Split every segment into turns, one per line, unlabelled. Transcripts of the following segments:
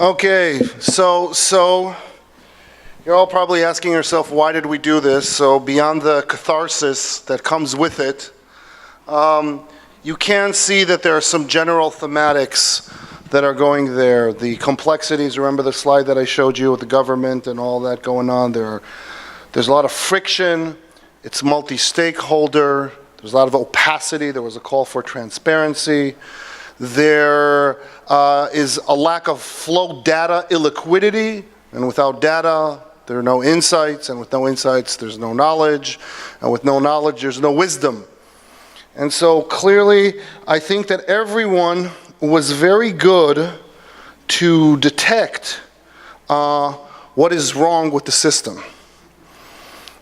Okay, so you're all probably asking yourself, why did we do this? So beyond the catharsis that comes with it, you can see that there are some general thematics that are going there. The complexities, remember the slide that I showed you with the government and all that going on? There's a lot of friction. It's multi-stakeholder. There's a lot of opacity. There was a call for transparency. There is a lack of flow data illiquidity, and without data, there are no insights, and with no insights, there's no knowledge, and with no knowledge, there's no wisdom. And so clearly, I think that everyone was very good to detect what is wrong with the system.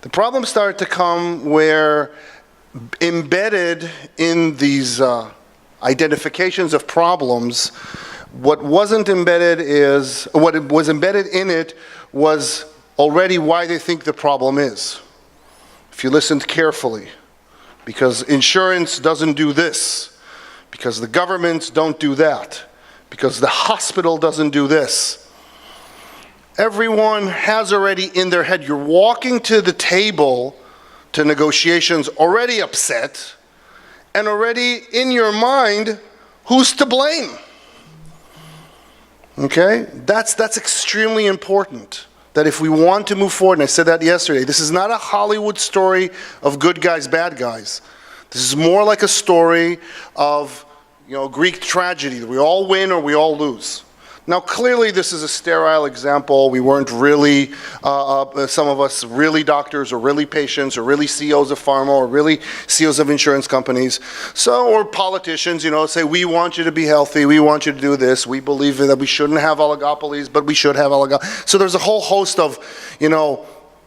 The problem started to come where embedded in these identifications of problems, what was embedded in it was already why they think the problem is. If you listened carefully, because insurance doesn't do this, because the governments don't do that, because the hospital doesn't do this. Everyone has already in their head, you're walking to the table to negotiations already upset, and already in your mind, who's to blame? Okay? That's extremely important. That if we want to move forward, and I said that yesterday, this is not a Hollywood story of good guys, bad guys. This is more like a story of, Greek tragedy. We all win or we all lose. Now, clearly, this is a sterile example. We weren't really, some of us, really doctors or really patients or really CEOs of pharma or really CEOs of insurance companies. Or politicians, say, we want you to be healthy. We want you to do this. We believe that we shouldn't have oligopolies, but we should have oligopolies. So there's a whole host of,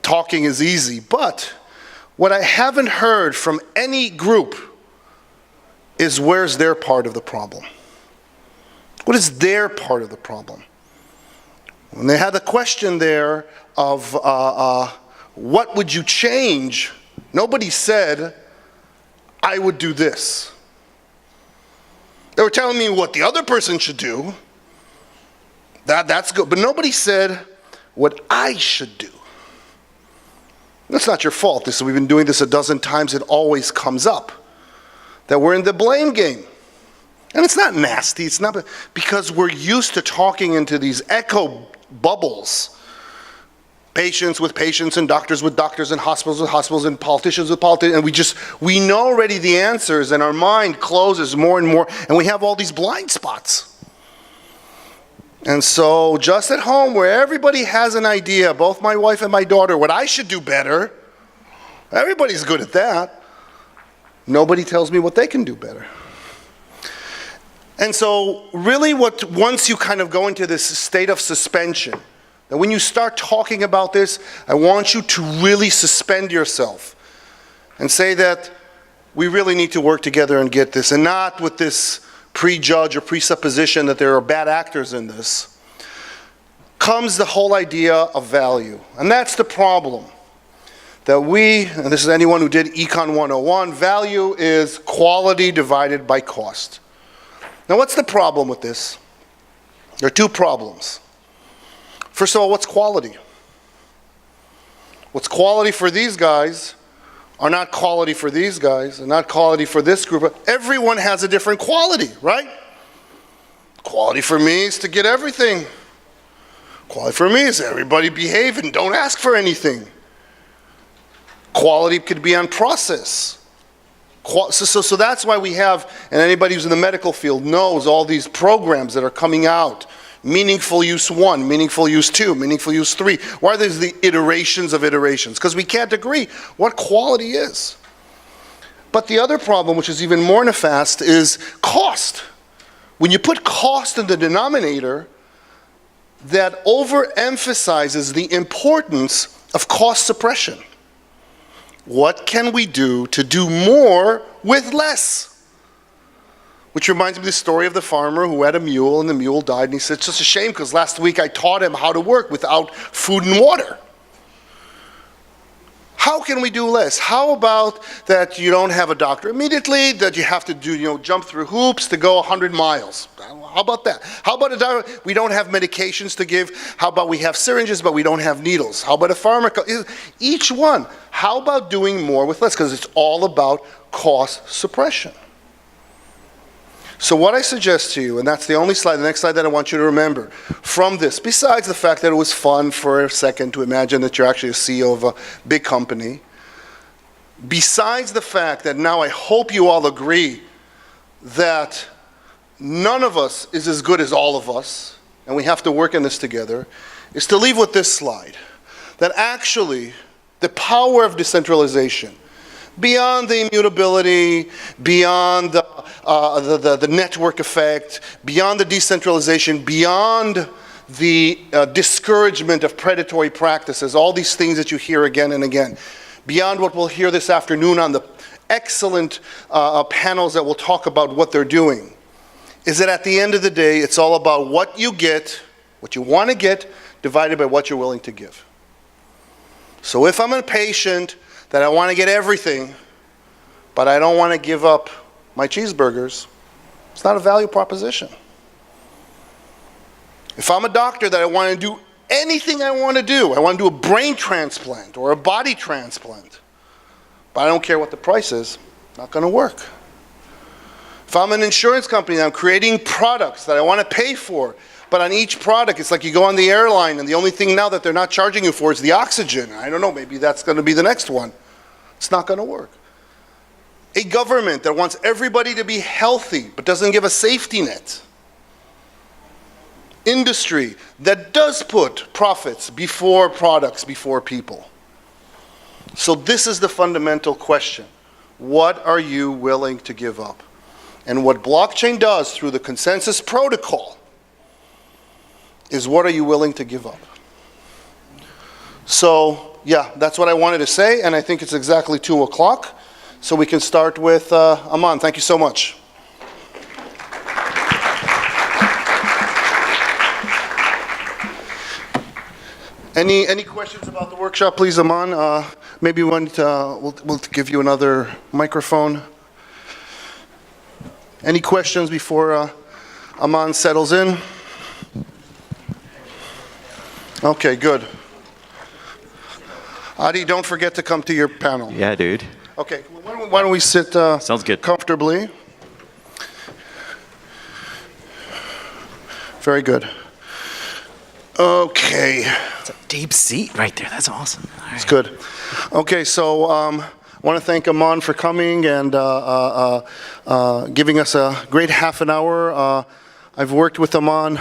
talking is easy. But what I haven't heard from any group is where's their part of the problem. What is their part of the problem? When they had the question there of what would you change, nobody said, I would do this. They were telling me what the other person should do. That's good. But nobody said what I should do. That's not your fault. We've been doing this a dozen times. It always comes up. That we're in the blame game. And it's not nasty, it's not because we're used to talking into these echo bubbles. Patients with patients and doctors with doctors and hospitals with hospitals and politicians with politicians. And we know already the answers and our mind closes more and more and we have all these blind spots. And so just at home where everybody has an idea, both my wife and my daughter, what I should do better, everybody's good at that. Nobody tells me what they can do better. And so really once you kind of go into this state of suspension, that when you start talking about this, I want you to really suspend yourself and say that we really need to work together and get this, and not with this prejudge or presupposition that there are bad actors in this, comes the whole idea of value. And that's the problem. That and this is anyone who did Econ 101, value is quality divided by cost. Now, what's the problem with this? There are two problems. First of all, what's quality? What's quality for these guys are not quality for these guys, and not quality for this group. Everyone has a different quality, right? Quality for me is to get everything. Quality for me is everybody behave and don't ask for anything. Quality could be on process. So that's why we have, and anybody who's in the medical field knows all these programs that are coming out. Meaningful use 1, meaningful use 2, meaningful use 3. Why are there the iterations of iterations? Because we can't agree what quality is. But the other problem, which is even more nefast, is cost. When you put cost in the denominator, that overemphasizes the importance of cost suppression. What can we do to do more with less? Which reminds me of the story of the farmer who had a mule and the mule died, and he said, it's just a shame because last week I taught him how to work without food and water. How can we do less? How about that you don't have a doctor immediately, that you have to do, jump through hoops to go 100 miles? How about that? How about a doctor? We don't have medications to give. How about we have syringes, but we don't have needles? How about a pharmaco? Each one. How about doing more with less? Because it's all about cost suppression. So what I suggest to you, and that's the only slide, the next slide that I want you to remember from this, besides the fact that it was fun for a second to imagine that you're actually a CEO of a big company, besides the fact that now I hope you all agree that none of us is as good as all of us, and we have to work in this together, is to leave with this slide, that actually the power of decentralization, beyond the immutability, beyond the network effect, beyond the decentralization, beyond the discouragement of predatory practices, all these things that you hear again and again, beyond what we'll hear this afternoon on the excellent panels that will talk about what they're doing, is that at the end of the day, it's all about what you get, what you want to get, divided by what you're willing to give. So if I'm a patient that I want to get everything, but I don't want to give up my cheeseburgers, it's not a value proposition. If I'm a doctor that I want to do anything I want to do, I want to do a brain transplant or a body transplant, but I don't care what the price is, not going to work. If I'm an insurance company and I'm creating products that I want to pay for, but on each product, it's like you go on the airline and the only thing now that they're not charging you for is the oxygen. I don't know, maybe that's going to be the next one. It's not going to work. A government that wants everybody to be healthy but doesn't give a safety net. Industry that does put profits before products, before people. So this is the fundamental question. What are you willing to give up? And what blockchain does through the consensus protocol is what are you willing to give up? So, yeah, that's what I wanted to say, and I think it's exactly 2 o'clock. So we can start with Aman. Thank you so much. Any questions about the workshop, please, Aman? Maybe we'll give you another microphone. Any questions before Aman settles in? Okay, good. Adi, don't forget to come to your panel.
Yeah, dude.
Okay, why don't we sit
Sounds good.
comfortably? Very good. Okay.
It's a deep seat right there. That's awesome. All right.
It's good. Okay, so I want to thank Aman for coming and giving us a great half an hour. I've worked with Aman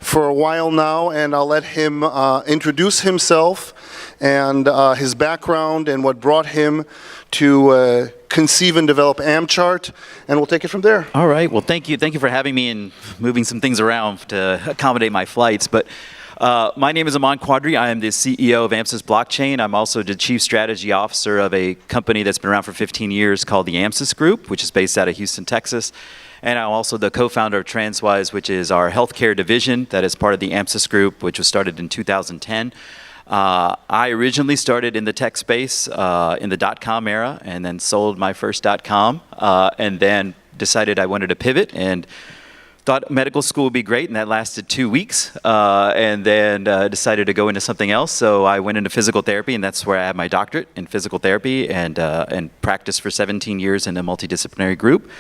for a while now, and I'll let him introduce himself and his background and what brought him to conceive and develop AmChart, and we'll take it from there.
All right. Well, thank you. Thank you for having me and moving some things around to accommodate my flights. But my name is Aman Quadri. I am the CEO of AMSys Blockchain. I'm also the Chief Strategy Officer of a company that's been around for 15 years called the AMSys Group, which is based out of Houston, Texas. And I'm also the co-founder of TransWise, which is our healthcare division that is part of the AMSys Group, which was started in 2010. I originally started in the tech space in the dot-com era and then sold my first dot-com and then decided I wanted to pivot and thought medical school would be great, and that lasted 2 weeks, and then decided to go into something else. So I went into physical therapy, and that's where I had my doctorate in physical therapy and practiced for 17 years in a multidisciplinary group.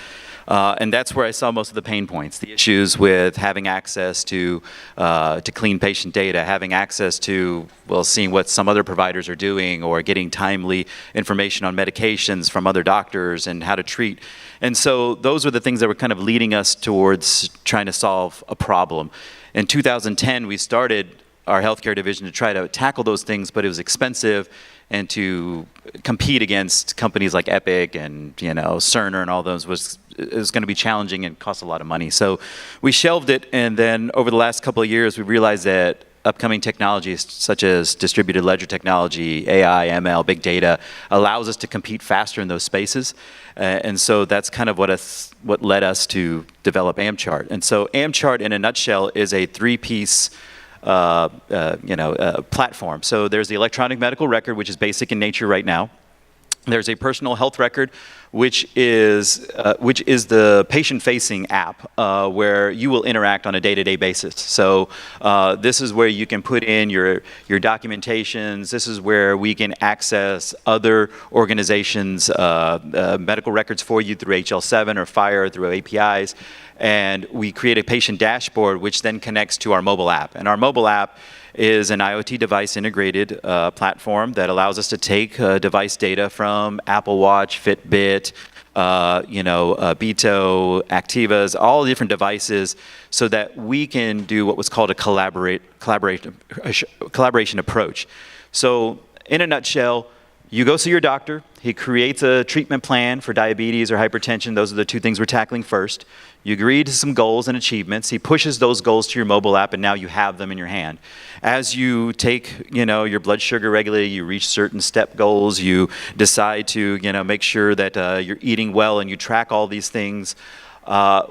And that's where I saw most of the pain points, the issues with having access to clean patient data, having access to, well, seeing what some other providers are doing or getting timely information on medications from other doctors and how to treat. And so those were the things that were kind of leading us towards trying to solve a problem. In 2010, we started our healthcare division to try to tackle those things, but it was expensive, and to compete against companies like Epic and Cerner and all those was going to be challenging and cost a lot of money. So we shelved it, and then over the last couple of years, we realized that upcoming technologies such as distributed ledger technology, AI, ML, big data, allows us to compete faster in those spaces. And so that's kind of what led us to develop AmChart. And so AmChart, in a nutshell, is a three-piece platform. So there's the electronic medical record, which is basic in nature right now. There's a personal health record, which is the patient-facing app where you will interact on a day-to-day basis. So this is where you can put in your documentations. This is where we can access other organizations' medical records for you through HL7 or FHIR through APIs. And we create a patient dashboard, which then connects to our mobile app. And our mobile app is an IoT device integrated platform that allows us to take device data from Apple Watch, Fitbit, Beto, Activas, all the different devices, so that we can do what was called a collaboration approach. So in a nutshell, you go see your doctor. He creates a treatment plan for diabetes or hypertension. Those are the two things we're tackling first. You agree to some goals and achievements. He pushes those goals to your mobile app, and now you have them in your hand. As you take, your blood sugar regularly, you reach certain step goals. You decide to, make sure that you're eating well, and you track all these things.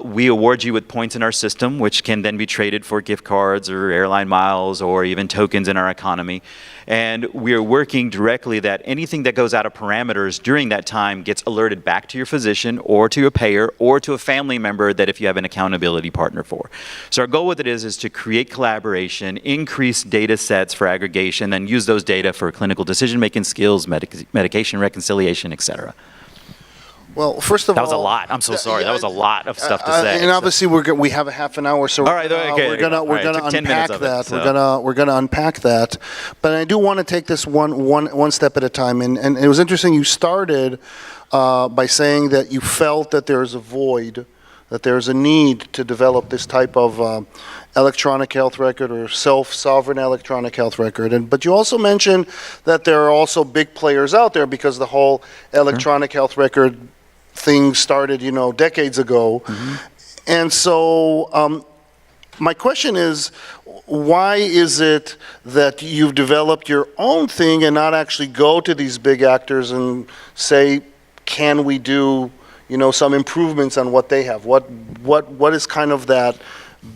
We award you with points in our system, which can then be traded for gift cards or airline miles or even tokens in our economy. And we are working directly that anything that goes out of parameters during that time gets alerted back to your physician or to a payer or to a family member that if you have an accountability partner for. So our goal with it is to create collaboration, increase data sets for aggregation, and use those data for clinical decision-making skills, medication reconciliation, et cetera.
Well, first of all,
that was a lot. I'm so sorry. That was a lot of stuff to say.
And obviously, we have a half an hour, so
all right, okay,
we're gonna unpack that.
So.
We're gonna unpack that. But I do want to take this one step at a time. And it was interesting. You started by saying that you felt that there's a void, that there's a need to develop this type of electronic health record or self-sovereign electronic health record. But you also mentioned that there are also big players out there because the whole electronic health record thing started, decades ago. Mm-hmm. And so my question is, why is it that you've developed your own thing and not actually go to these big actors and say, can we do, some improvements on what they have? What is kind of that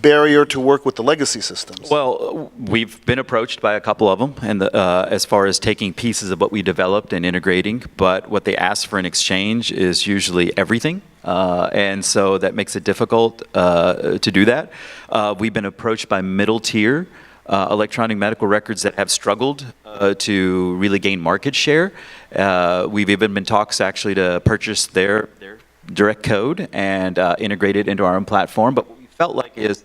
barrier to work with the legacy systems?
Well, we've been approached by a couple of them, and as far as taking pieces of what we developed and integrating, but what they ask for in exchange is usually everything, and so that makes it difficult to do that. We've been approached by middle tier electronic medical records that have struggled to really gain market share. We've even been talks actually to purchase their direct code and integrate it into our own platform, but felt like is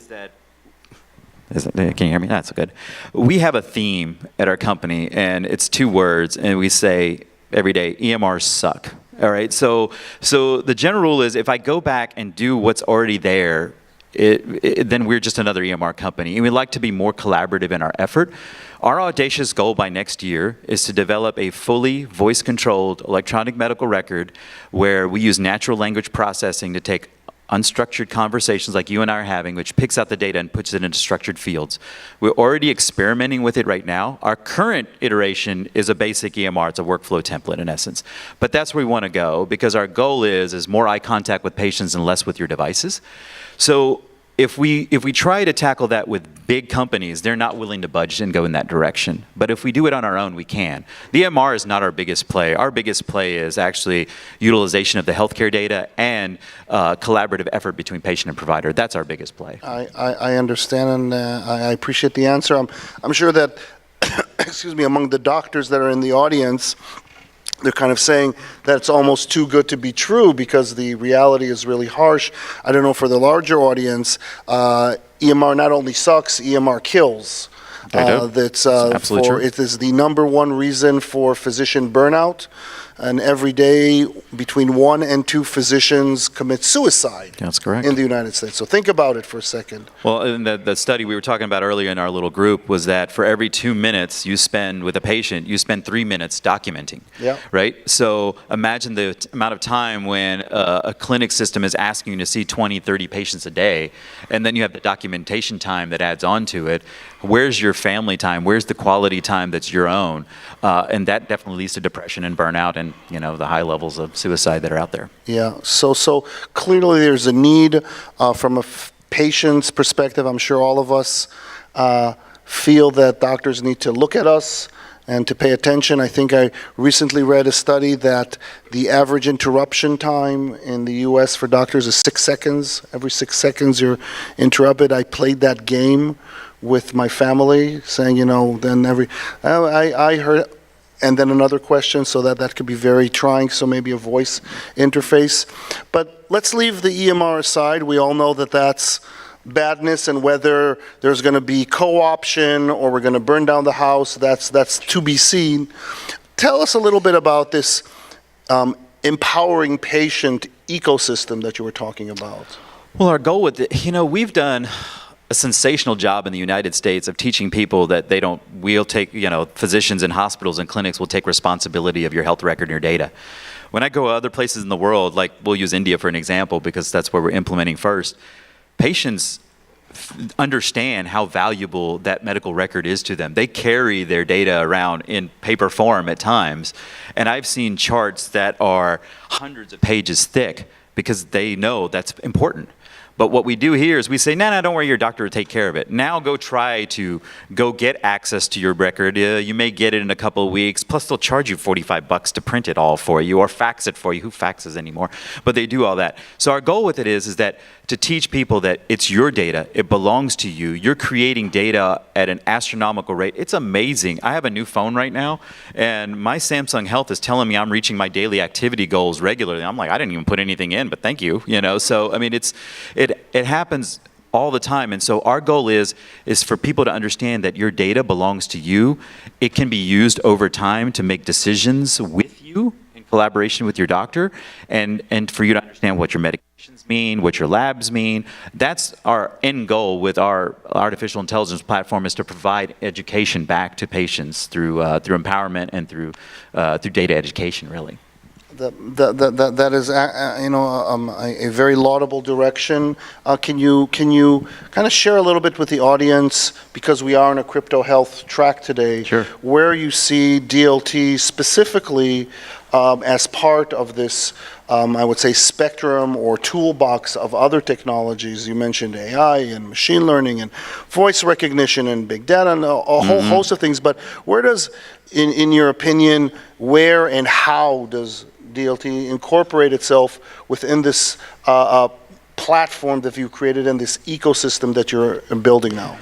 that can you hear me? That's good. We have a theme at our company, and it's 2 words, and we say every day, EMRs suck. All right, so the general rule is if I go back and do what's already there, then we're just another EMR company, and we like to be more collaborative in our effort. Our audacious goal by next year is to develop a fully voice-controlled electronic medical record where we use natural language processing to take unstructured conversations like you and I are having, which picks out the data and puts it into structured fields. We're already experimenting with it right now. Our current iteration is a basic EMR. It's a workflow template in essence. But that's where we want to go because our goal is more eye contact with patients and less with your devices. So if we try to tackle that with big companies, they're not willing to budge and go in that direction. But if we do it on our own, we can. The EMR is not our biggest play. Our biggest play is actually utilization of the healthcare data and collaborative effort between patient and provider. That's our biggest play.
I understand, and I appreciate the answer. I'm sure that, excuse me, among the doctors that are in the audience, they're kind of saying that it's almost too good to be true because the reality is really harsh. I don't know, for the larger audience, EMR not only sucks, EMR kills. That's
absolutely true.
It is the number one reason for physician burnout. And every day, between 1 and 2 physicians commit suicide.
That's correct.
In the United States. So think about it for a second.
Well, and the study we were talking about earlier in our little group was that for every 2 minutes you spend with a patient, you spend 3 minutes documenting.
Yeah.
Right? So imagine the amount of time when a clinic system is asking you to see 20, 30 patients a day, and then you have the documentation time that adds on to it. Where's your family time? Where's the quality time that's your own? And that definitely leads to depression and burnout and, the high levels of suicide that are out there.
Yeah, so clearly there's a need from a patient's perspective. I'm sure all of us feel that doctors need to look at us and to pay attention. I think I recently read a study that the average interruption time in the U.S. for doctors is 6 seconds. Every 6 seconds you're interrupted. I played that game with my family, saying, then I heard, and then another question, so that could be very trying, so maybe a voice interface. But let's leave the EMR aside. We all know that that's badness, and whether there's going to be co-option or we're going to burn down the house, that's to be seen. Tell us a little bit about this empowering patient ecosystem that you were talking about.
Well, our goal with it, we've done a sensational job in the United States of teaching people that we'll take, physicians and hospitals and clinics will take responsibility of your health record and your data. When I go other places in the world, like we'll use India for an example because that's where we're implementing first, patients understand how valuable that medical record is to them. They carry their data around in paper form at times, and I've seen charts that are hundreds of pages thick because they know that's important. But what we do here is we say, no, don't worry, your doctor will take care of it. Now go try to go get access to your record. You may get it in a couple of weeks, plus they'll charge you $45 to print it all for you or fax it for you. Who faxes anymore? But they do all that. So our goal with it is that to teach people that it's your data, it belongs to you. You're creating data at an astronomical rate. It's amazing. I have a new phone right now, and my Samsung Health is telling me I'm reaching my daily activity goals regularly. I'm like, I didn't even put anything in, but thank you. So I mean, it happens all the time. And so our goal is for people to understand that your data belongs to you. It can be used over time to make decisions with you in collaboration with your doctor, and for you to understand what your medications mean, what your labs mean. That's our end goal with our artificial intelligence platform, is to provide education back to patients through empowerment and through data education, really.
That is, a very laudable direction. Can you kind of share a little bit with the audience, because we are in a crypto health track today,
Sure.
where you see DLT specifically as part of this, I would say, spectrum or toolbox of other technologies? You mentioned AI and machine learning and voice recognition and big data and a whole host of things. But where does, in your opinion, where and how does DLT incorporate itself within this platform that you've created and this ecosystem that you're building now?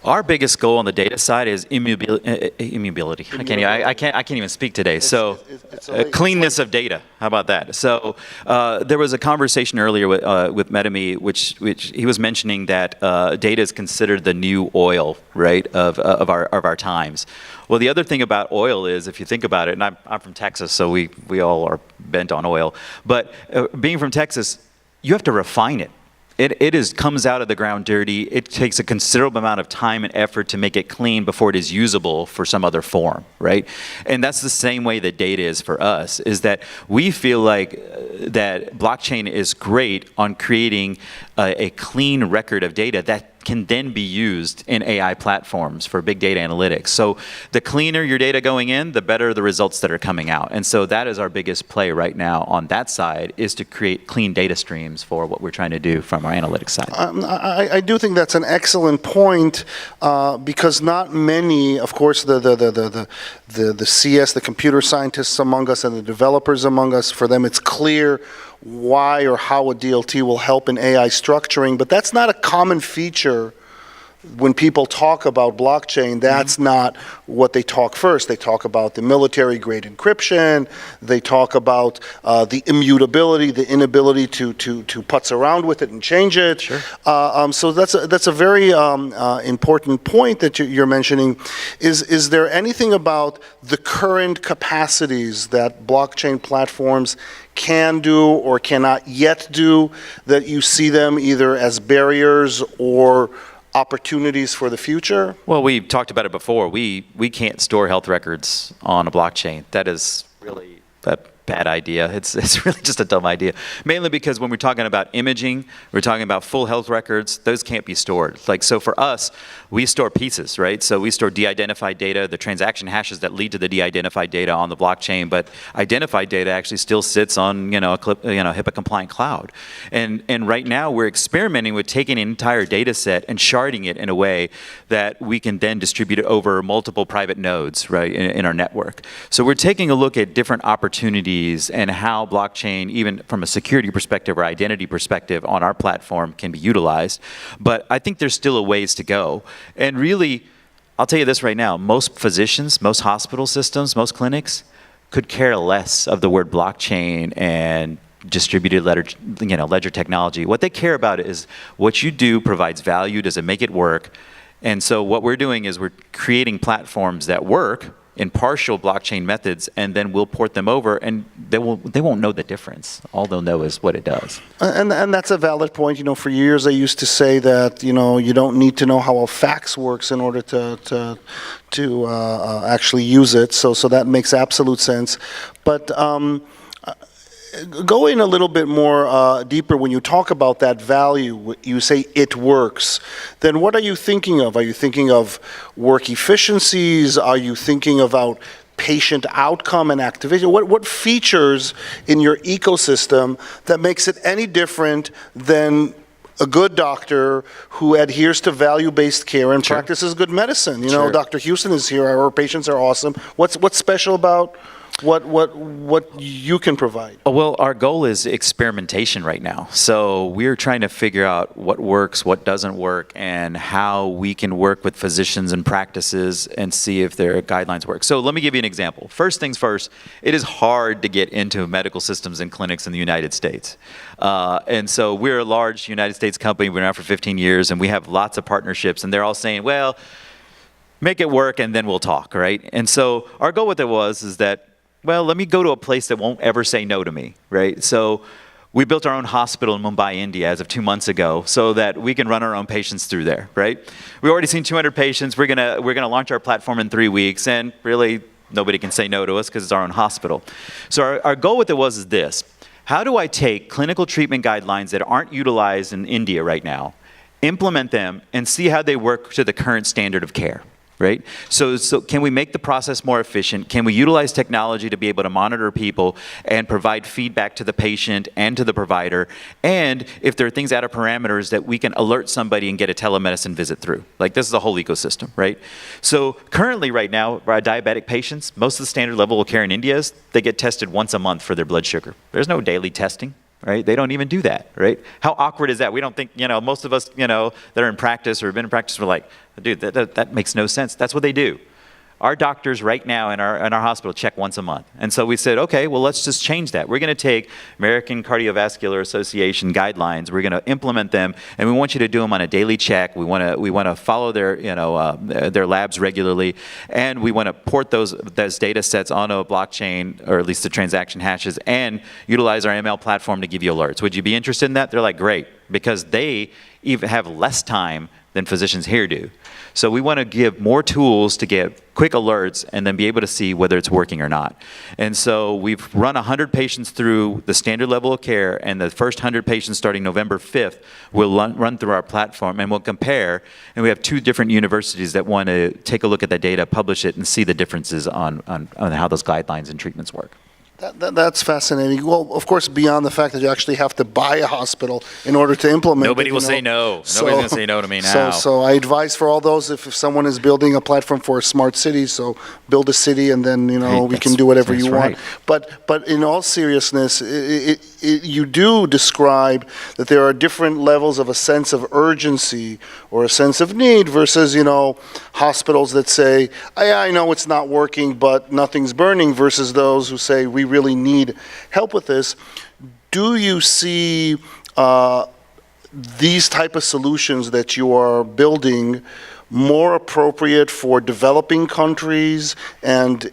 Our biggest goal on the data side is immutability. I can't even speak today. Cleanness of data. How about that? So there was a conversation earlier with Metami, which he was mentioning that data is considered the new oil, right, of our times. Well, the other thing about oil is, if you think about it, and I'm from Texas, so we all are bent on oil. But being from Texas, you have to refine it. It comes out of the ground dirty. It takes a considerable amount of time and effort to make it clean before it is usable for some other form, right? And that's the same way that data is for us, is that we feel like that blockchain is great on creating a clean record of data that can then be used in AI platforms for big data analytics. So the cleaner your data going in, the better the results that are coming out. And so that is our biggest play right now on that side, is to create clean data streams for what we're trying to do from our analytics side.
I do think that's an excellent point, because not many, of course, the CS, the computer scientists among us and the developers among us, for them it's clear why or how a DLT will help in AI structuring, but that's not a common feature. When people talk about blockchain, that's not what they talk first. They talk about the military-grade encryption. They talk about the immutability, the inability to putz around with it and change it.
Sure.
So that's a very important point that you're mentioning. Is there anything about the current capacities that blockchain platforms can do or cannot yet do that you see them either as barriers or opportunities for the future?
Well, we talked about it before. We can't store health records on a blockchain. That is really bad idea. It's really just a dumb idea. Mainly because when we're talking about imaging, we're talking about full health records, those can't be stored. Like, so for us, we store pieces, right? So we store de-identified data, the transaction hashes that lead to the de-identified data on the blockchain, but identified data actually still sits on, HIPAA compliant cloud. And right now we're experimenting with taking an entire data set and sharding it in a way that we can then distribute it over multiple private nodes, right, in our network. So we're taking a look at different opportunities and how blockchain, even from a security perspective or identity perspective on our platform, can be utilized. But I think there's still a ways to go. And really, I'll tell you this right now, most physicians, most hospital systems, most clinics could care less of the word blockchain and distributed ledger technology. What they care about is what you do provides value, does it make it work? And so what we're doing is we're creating platforms that work in partial blockchain methods, and then we'll port them over, and they won't know the difference. All they'll know is what it does.
And that's a valid point. For years I used to say that you don't need to know how a fax works in order to actually use it. So that makes absolute sense. But go in a little bit more deeper. When you talk about that value, you say it works. Then what are you thinking of? Are you thinking of work efficiencies? Are you thinking about patient outcome and activation? What features in your ecosystem that makes it any different than a good doctor who adheres to value-based care and practices good medicine?
Sure.
Dr. Houston is here. Our patients are awesome. What's special about what you can provide?
Well, our goal is experimentation right now. So we're trying to figure out what works, what doesn't work, and how we can work with physicians and practices and see if their guidelines work. So let me give you an example. First things first, it is hard to get into medical systems and clinics in the United States. And so we're a large United States company. We've been around for 15 years, and we have lots of partnerships, and they're all saying, well, make it work and then we'll talk, right? And so our goal with it is that, well, let me go to a place that won't ever say no to me, right? So we built our own hospital in Mumbai, India, as of 2 months ago, so that we can run our own patients through there, right? We've already seen 200 patients. We're gonna launch our platform in 3 weeks, and really nobody can say no to us because it's our own hospital. So our goal with it is this: how do I take clinical treatment guidelines that aren't utilized in India right now, implement them, and see how they work to the current standard of care? Right? So can we make the process more efficient? Can we utilize technology to be able to monitor people and provide feedback to the patient and to the provider? And if there are things out of parameters, that we can alert somebody and get a telemedicine visit through. Like, this is a whole ecosystem, right? So currently right now, our diabetic patients, most of the standard level of care in India is they get tested once a month for their blood sugar. There's no daily testing. Right? They don't even do that, right? How awkward is that? We don't think, most of us, that are in practice or have been in practice, we're like, dude, that makes no sense. That's what they do. Our doctors right now in our hospital check once a month. And so we said, okay, well, let's just change that. We're going to take American Cardiovascular Association guidelines. We're going to implement them, and we want you to do them on a daily check. We want to follow their labs regularly, and we want to port those data sets onto a blockchain, or at least the transaction hashes, and utilize our ML platform to give you alerts. Would you be interested in that? They're like, great, because they even have less time than physicians here do. So we want to give more tools to get quick alerts and then be able to see whether it's working or not. And so we've run 100 patients through the standard level of care, and the first 100 patients starting November 5th will run through our platform, and we'll compare. And we have 2 different universities that want to take a look at the data, publish it, and see the differences on how those guidelines and treatments work.
That's fascinating. Well, of course, beyond the fact that you actually have to buy a hospital in order to implement
Nobody
it.
will say no. Nobody's going to say no to me now.
So I advise for all those, if someone is building a platform for a smart city, so build a city, and then we can do whatever you want. But in all seriousness, you do describe that there are different levels of a sense of urgency or a sense of need versus hospitals that say, I know it's not working, but nothing's burning, versus those who say, we really need help with this. Do you see these type of solutions that you are building more appropriate for developing countries and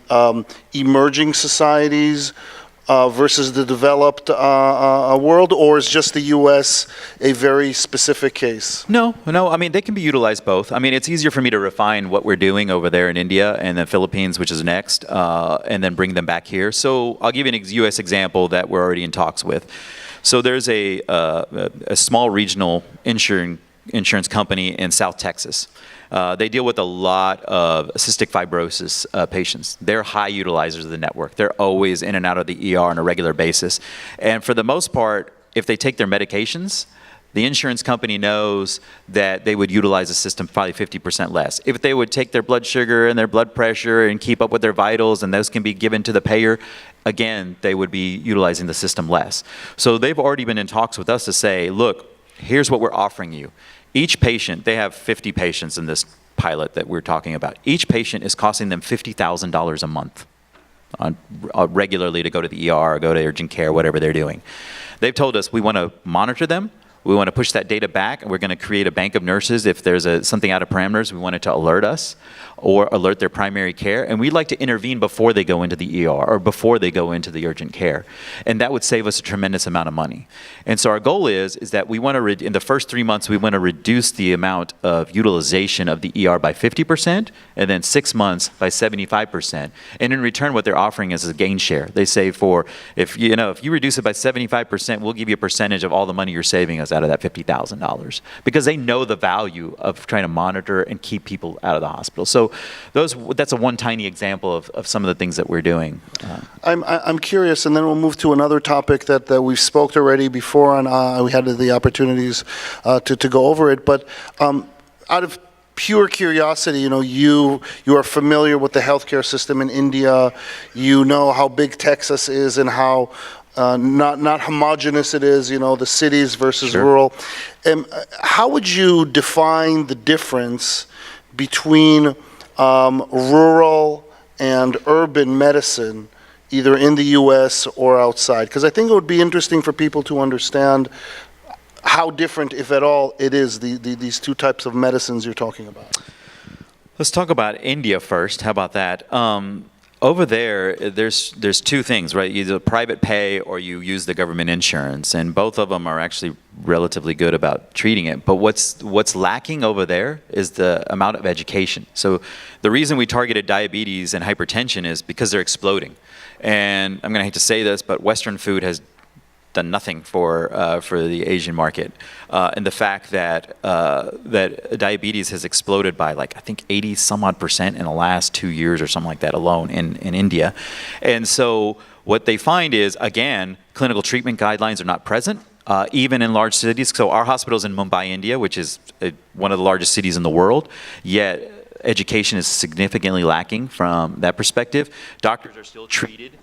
emerging societies, versus the developed world, or is just the U.S. a very specific case?
No. I mean, they can be utilized both. I mean, it's easier for me to refine what we're doing over there in India and the Philippines, which is next, and then bring them back here. So I'll give you an U.S. example that we're already in talks with. So there's a small regional insurance company in South Texas. They deal with a lot of cystic fibrosis patients. They're high utilizers of the network. They're always in and out of the ER on a regular basis. And for the most part, if they take their medications, the insurance company knows that they would utilize the system probably 50% less. If they would take their blood sugar and their blood pressure and keep up with their vitals, and those can be given to the payer, again, they would be utilizing the system less. So they've already been in talks with us to say, look, here's what we're offering you. Each patient, they have 50 patients in this pilot that we're talking about. Each patient is costing them $50,000 a month regularly to go to the ER or go to urgent care, whatever they're doing. They've told us we want to monitor them. We want to push that data back, and we're going to create a bank of nurses. If there's something out of parameters, we want it to alert us or alert their primary care. And we'd like to intervene before they go into the ER or before they go into the urgent care. And that would save us a tremendous amount of money. And so our goal is that we want to, in the first 3 months, we want to reduce the amount of utilization of the ER by 50%, and then 6 months by 75%. And in return, what they're offering is a gain share. They say if you reduce it by 75%, we'll give you a percentage of all the money you're saving us out of that $50,000, because they know the value of trying to monitor and keep people out of the hospital. So that's a one tiny example of some of the things that we're doing.
I'm curious, and then we'll move to another topic that we've spoke already before, and we had the opportunities to go over it. But out of pure curiosity, you are familiar with the healthcare system in India. You know how big Texas is and how not homogenous it is, the cities versus
Sure.
rural. How would you define the difference between rural and urban medicine, either in the U.S. or outside? Because I think it would be interesting for people to understand how different, if at all, it is, these two types of medicines you're talking about.
Let's talk about India first. How about that? Over there, there's two things, right? Either private pay or you use the government insurance, and both of them are actually relatively good about treating it. But what's lacking over there is the amount of education. So the reason we targeted diabetes and hypertension is because they're exploding. And I'm going to hate to say this, but Western food has done nothing for the Asian market, and the fact that diabetes has exploded by I think 80 some odd % in the last 2 years or something like that alone in India. And so what they find is, again, clinical treatment guidelines are not present, even in large cities. So our hospital's in Mumbai, India, which is one of the largest cities in the world, yet education is significantly lacking from that perspective. Doctors are still treated,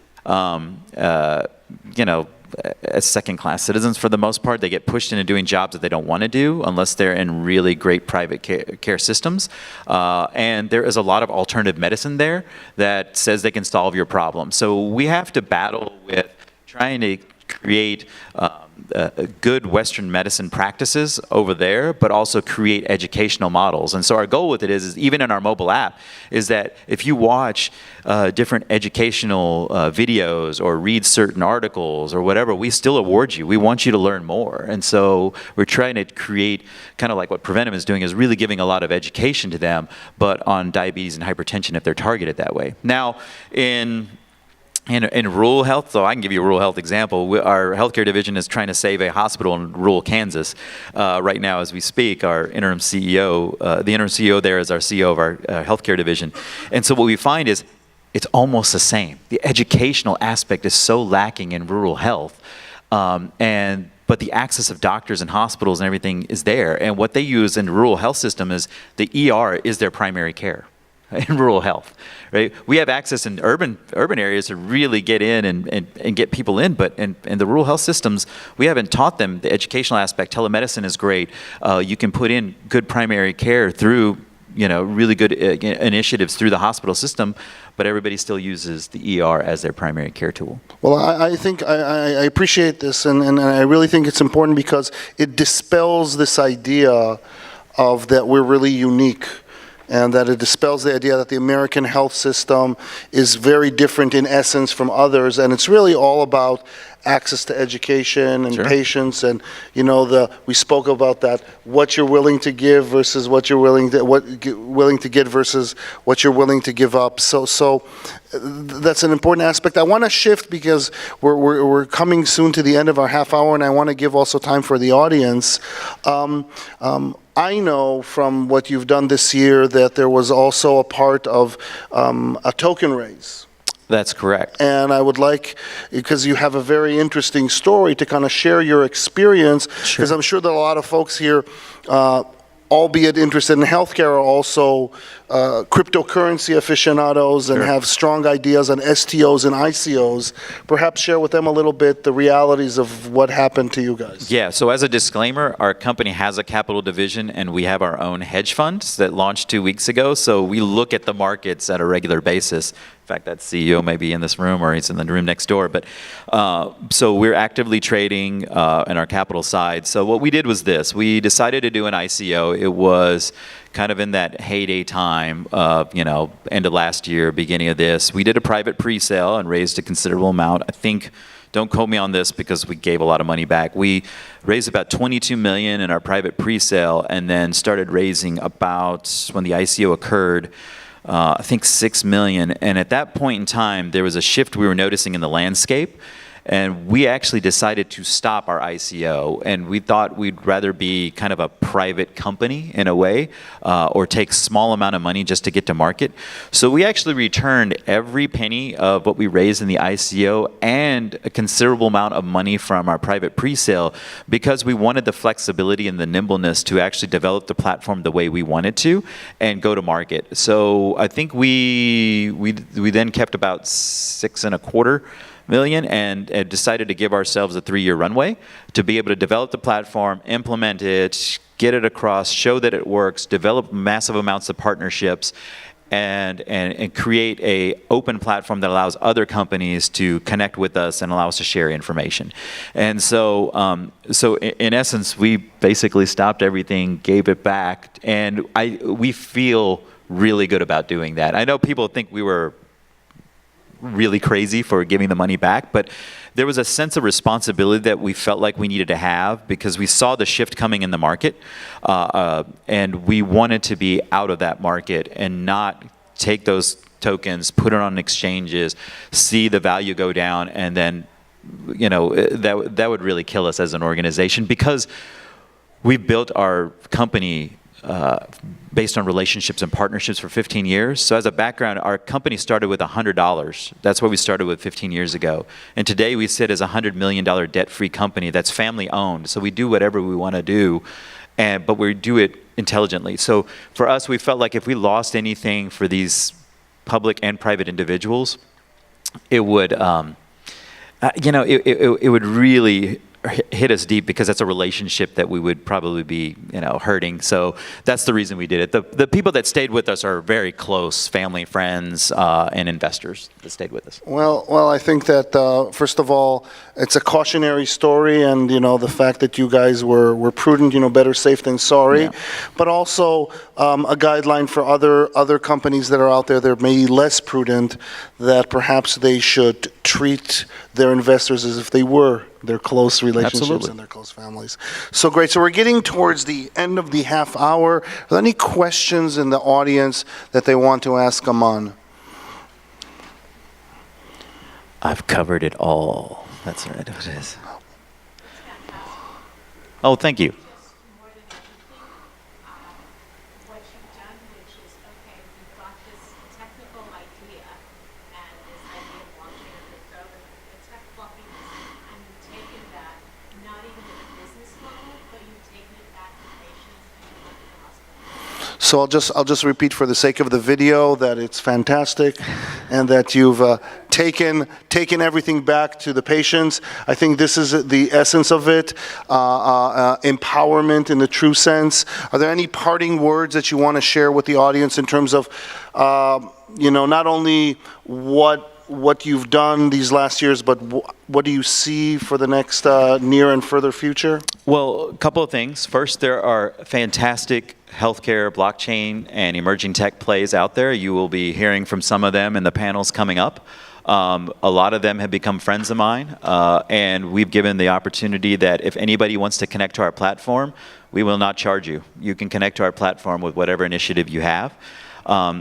as second-class citizens for the most part. They get pushed into doing jobs that they don't want to do unless they're in really great private care systems. And there is a lot of alternative medicine there that says they can solve your problem. So we have to battle with trying to create good Western medicine practices over there, but also create educational models. And so our goal with it is even in our mobile app, is that if you watch different educational videos or read certain articles or whatever, we still award you. We want you to learn more. And so we're trying to create kind of like what Preventive is doing, is really giving a lot of education to them, but on diabetes and hypertension if they're targeted that way. Now, in rural health, so I can give you a rural health example. Our healthcare division is trying to save a hospital in rural Kansas right now as we speak. Our interim CEO, the interim CEO there is our CEO of our healthcare division. And so what we find is it's almost the same. The educational aspect is so lacking in rural health, but the access of doctors and hospitals and everything is there. And what they use in the rural health system is the ER is their primary care in rural health, right? We have access in urban areas to really get in and get people in, but in the rural health systems, we haven't taught them the educational aspect. Telemedicine is great. You can put in good primary care through, really good initiatives through the hospital system, but everybody still uses the ER as their primary care tool.
Well, I think I appreciate this, and I really think it's important because it dispels this idea of that we're really unique and that it dispels the idea that the American health system is very different in essence from others, and it's really all about access to education and
Sure.
patients, and we spoke about that, what you're willing to give versus what you're willing to get versus what you're willing to give up. So that's an important aspect. I want to shift because we're coming soon to the end of our half hour, and I want to give also time for the audience. I know from what you've done this year that there was also a part of a token raise.
That's correct.
And I would like, because you have a very interesting story, to kind of share your experience, because I'm sure that a lot of folks here, albeit interested in healthcare, are also cryptocurrency aficionados and
Sure.
have strong ideas on STOs and ICOs. Perhaps share with them a little bit the realities of what happened to you guys.
Yeah, so as a disclaimer, our company has a capital division and we have our own hedge funds that launched 2 weeks ago. So we look at the markets at a regular basis. In fact, that CEO may be in this room or he's in the room next door. But so we're actively trading in our capital side. So what we did was this. We decided to do an ICO. It was kind of in that heyday time of, end of last year, beginning of this. We did a private pre-sale and raised a considerable amount. I think, don't quote me on this because we gave a lot of money back. We raised about $22 million in our private pre-sale and then started raising about, when the ICO occurred, I think $6 million. And at that point in time, there was a shift we were noticing in the landscape. And we actually decided to stop our ICO, and we thought we'd rather be kind of a private company in a way, or take small amount of money just to get to market. So we actually returned every penny of what we raised in the ICO and a considerable amount of money from our private pre-sale because we wanted the flexibility and the nimbleness to actually develop the platform the way we wanted to and go to market. So I think we then kept about $6.25 million and decided to give ourselves a 3-year runway to be able to develop the platform, implement it, get it across, show that it works, develop massive amounts of partnerships, and create a open platform that allows other companies to connect with us and allow us to share information. And so in essence, we basically stopped everything, gave it back, and we feel really good about doing that. I know people think we were really crazy for giving the money back, but there was a sense of responsibility that we felt like we needed to have because we saw the shift coming in the market, and we wanted to be out of that market and not take those tokens, put it on exchanges, see the value go down, and then that would really kill us as an organization because we built our company based on relationships and partnerships for 15 years. So as a background, our company started with $100. That's what we started with 15 years ago. And today we sit as a $100 million debt-free company that's family owned. So we do whatever we want to do, but we do it intelligently. So for us, we felt like if we lost anything for these public and private individuals, it would, it would really hit us deep because that's a relationship that we would probably be, hurting. So that's the reason we did it. The people that stayed with us are very close family, friends, and investors that stayed with us.
Well, I think that first of all, it's a cautionary story, and the fact that you guys were prudent, better safe than sorry,
Yeah.
but also a guideline for other companies that are out there that may be less prudent, that perhaps they should treat their investors as if they were their close relationships
Absolutely.
and their close families. So great. So we're getting towards the end of the half hour. Are there any questions in the audience that they want to ask Aman?
I've covered it all. That's right. It is. Oh, thank you.
Just more than anything, what you've done, which is, okay, you've got this technical idea and this idea of blockchain or crypto, the tech fluffiness, and you've taken that, not even in a business model, but you've taken it back to patients and you've looked at the hospital.
So I'll just repeat for the sake of the video that it's fantastic and that you've taken everything back to the patients. I think this is the essence of it, empowerment in the true sense. Are there any parting words that you want to share with the audience in terms of, not only what what you've done these last years, but what do you see for the next near and further future?
Well, a couple of things. First, there are fantastic healthcare, blockchain, and emerging tech plays out there. You will be hearing from some of them in the panels coming up. A lot of them have become friends of mine, and we've given the opportunity that if anybody wants to connect to our platform, we will not charge you. You can connect to our platform with whatever initiative you have.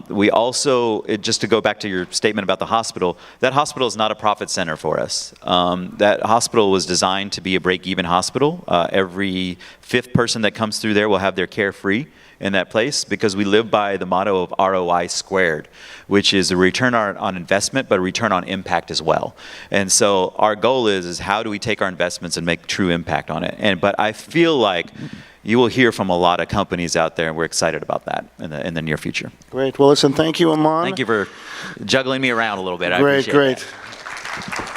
We also, just to go back to your statement about the hospital, that hospital is not a profit center for us. That hospital was designed to be a break-even hospital. Every fifth person that comes through there will have their care free in that place, because we live by the motto of ROI squared, which is a return on investment, but a return on impact as well. And so our goal is how do we take our investments and make true impact on it? But I feel like you will hear from a lot of companies out there, and we're excited about that in the near future.
Great. Well, listen, thank you, Aman.
Thank you for juggling me around a little bit. I
Great,
appreciate
great.
that.